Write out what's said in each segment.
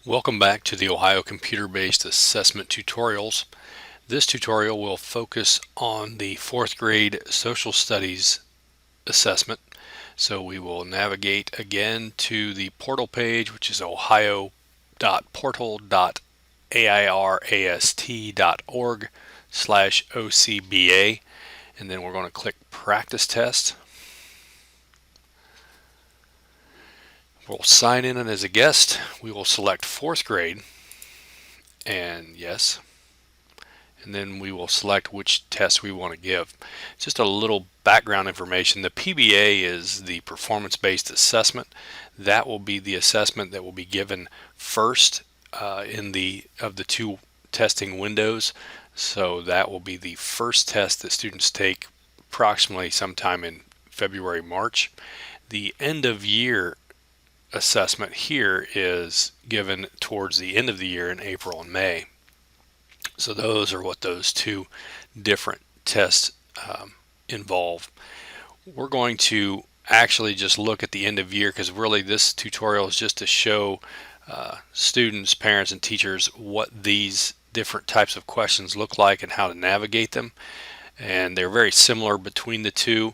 Welcome back to the Ohio Computer-Based Assessment Tutorials. This tutorial will focus on the fourth grade social studies assessment. So we will navigate again to the portal page, which is ohio.portal.airast.org/OCBA, and then we're going to click Practice Test. We'll sign in as a guest. We will select fourth grade and yes, and then we will select which test we want to give. Just a little background information. The PBA is the performance-based assessment. That will be the assessment that will be given first of the two testing windows. So that will be the first test that students take approximately sometime in February, March. The end of year assessment here is given towards the end of the year in April and May. So those are what those two different tests involve. We're going to actually just look at the end of year because really this tutorial is just to show students, parents, and teachers what these different types of questions look like and how to navigate them. And they're very similar between the two.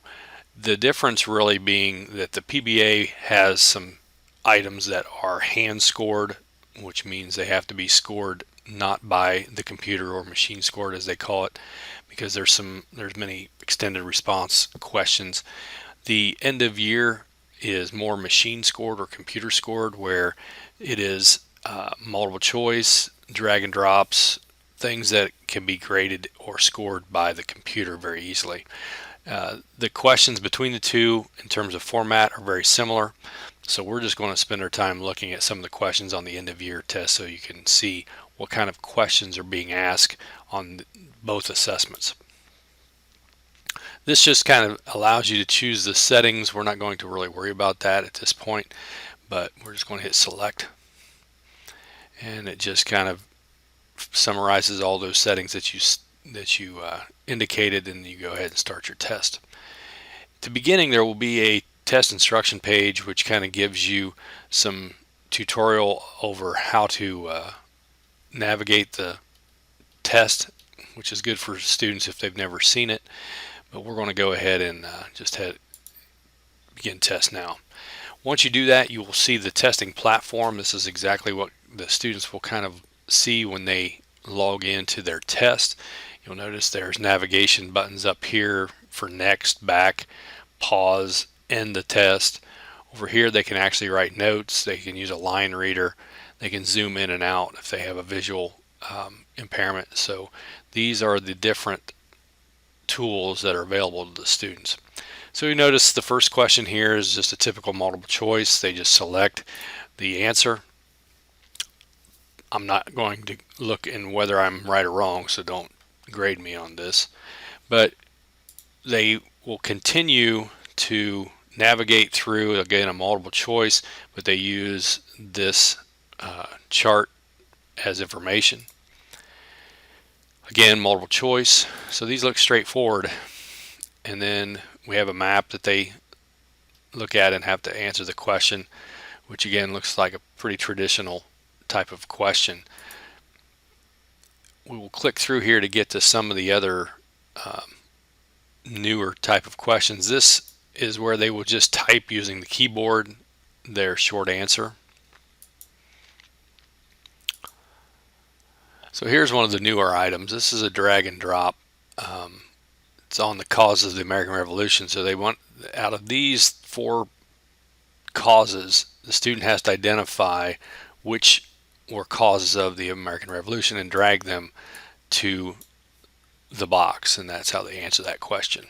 The difference really being that the PBA has some items that are hand scored, which means they have to be scored not by the computer or machine scored as they call it, because there's many extended response questions. The end of year is more machine scored or computer scored, where it is multiple choice, drag and drops, things that can be graded or scored by the computer very easily. The questions between the two in terms of format are very similar. So we're just going to spend our time looking at some of the questions on the end of year test so you can see what kind of questions are being asked on both assessments. This just kind of allows you to choose the settings. We're not going to really worry about that at this point, but we're just going to hit select. And it just kind of summarizes all those settings that you indicated, and you go ahead and start your test. At the beginning, there will be a test instruction page which kind of gives you some tutorial over how to navigate the test, which is good for students if they've never seen it. But we're going to go ahead and just begin test now. Once you do that, you will see the testing platform. This is exactly what the students will kind of see when they log into their test. You'll notice there's navigation buttons up here for next, back, pause, end the test. Over here they can actually write notes. They can use a line reader. They can zoom in and out if they have a visual impairment. So these are the different tools that are available to the students. So you notice the first question here is just a typical multiple choice. They just select the answer. I'm not going to look in whether I'm right or wrong, so don't grade me on this. But they will continue to navigate through, again, a multiple choice, but they use this chart as information. Again, multiple choice. So these look straightforward. And then we have a map that they look at and have to answer the question, which again looks like a pretty traditional type of question. We will click through here to get to some of the other newer type of questions. This is where they will just type using the keyboard their short answer. So here's one of the newer items. This is a drag and drop. It's on the causes of the American Revolution. So they want, out of these 4 causes, the student has to identify which were causes of the American Revolution and drag them to the box, and that's how they answer that question.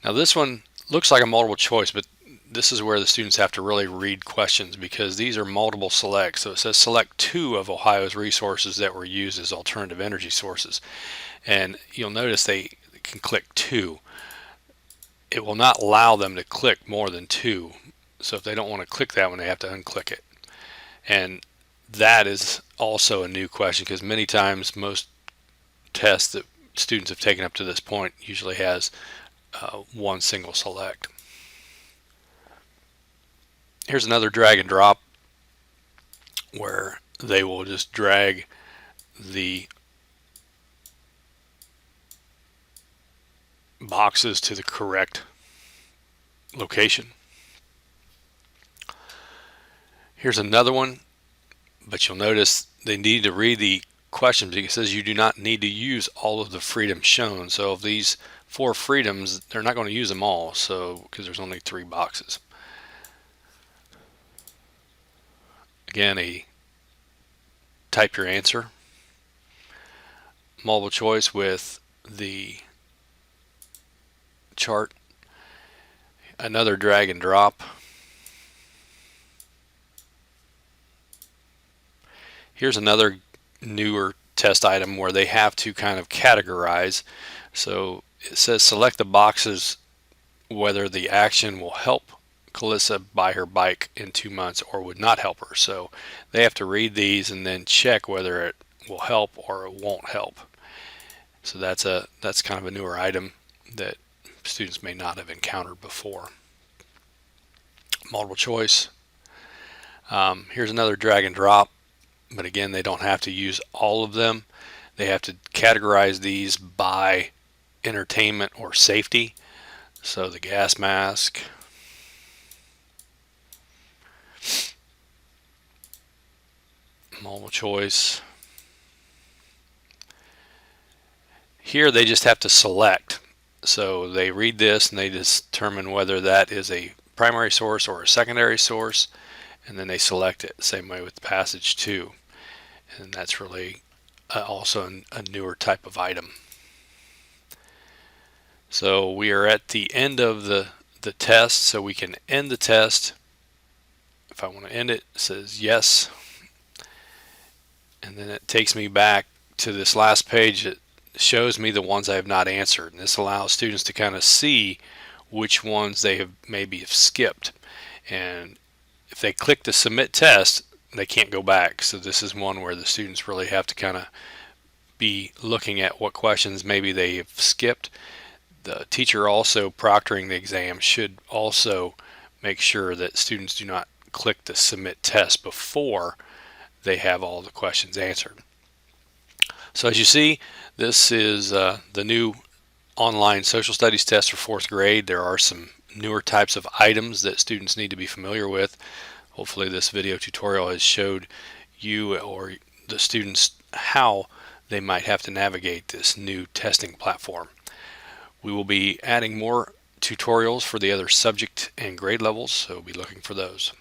Now this one looks like a multiple choice, but this is where the students have to really read questions because these are multiple selects. So it says select 2 of Ohio's resources that were used as alternative energy sources. And you'll notice they can click 2. It will not allow them to click more than 2. So if they don't want to click that one, they have to unclick it. And that is also a new question because many times most tests that students have taken up to this point usually has one single select. Here's another drag and drop where they will just drag the boxes to the correct location. Here's another one, but you'll notice they need to read the question because it says you do not need to use all of the freedoms shown. So of these 4 freedoms, they're not going to use them all, so because there's only 3 boxes. Again, type your answer, multiple choice with the chart, another drag and drop. Here's another newer test item where they have to kind of categorize. So it says select the boxes whether the action will help Calissa buy her bike in 2 months or would not help her. So they have to read these and then check whether it will help or it won't help. So that's kind of a newer item that students may not have encountered before. Multiple choice. Here's another drag and drop, but again, they don't have to use all of them. They have to categorize these by entertainment or safety. So the gas mask, multiple choice. Here they just have to select. So they read this and they determine whether that is a primary source or a secondary source, and then they select it. Same way with passage 2. And that's really also a newer type of item. So we are at the end of the test, so we can end the test. If I want to end it, it says yes. And then it takes me back to this last page that shows me the ones I have not answered. And this allows students to kind of see which ones they have maybe skipped. And if they click the submit test, they can't go back. So this is one where the students really have to kind of be looking at what questions maybe they have skipped. The teacher also proctoring the exam should also make sure that students do not click the submit test before they have all the questions answered. So as you see, this is the new online social studies test for 4th grade. There are some newer types of items that students need to be familiar with. Hopefully this video tutorial has showed you or the students how they might have to navigate this new testing platform. We will be adding more tutorials for the other subject and grade levels, so be looking for those.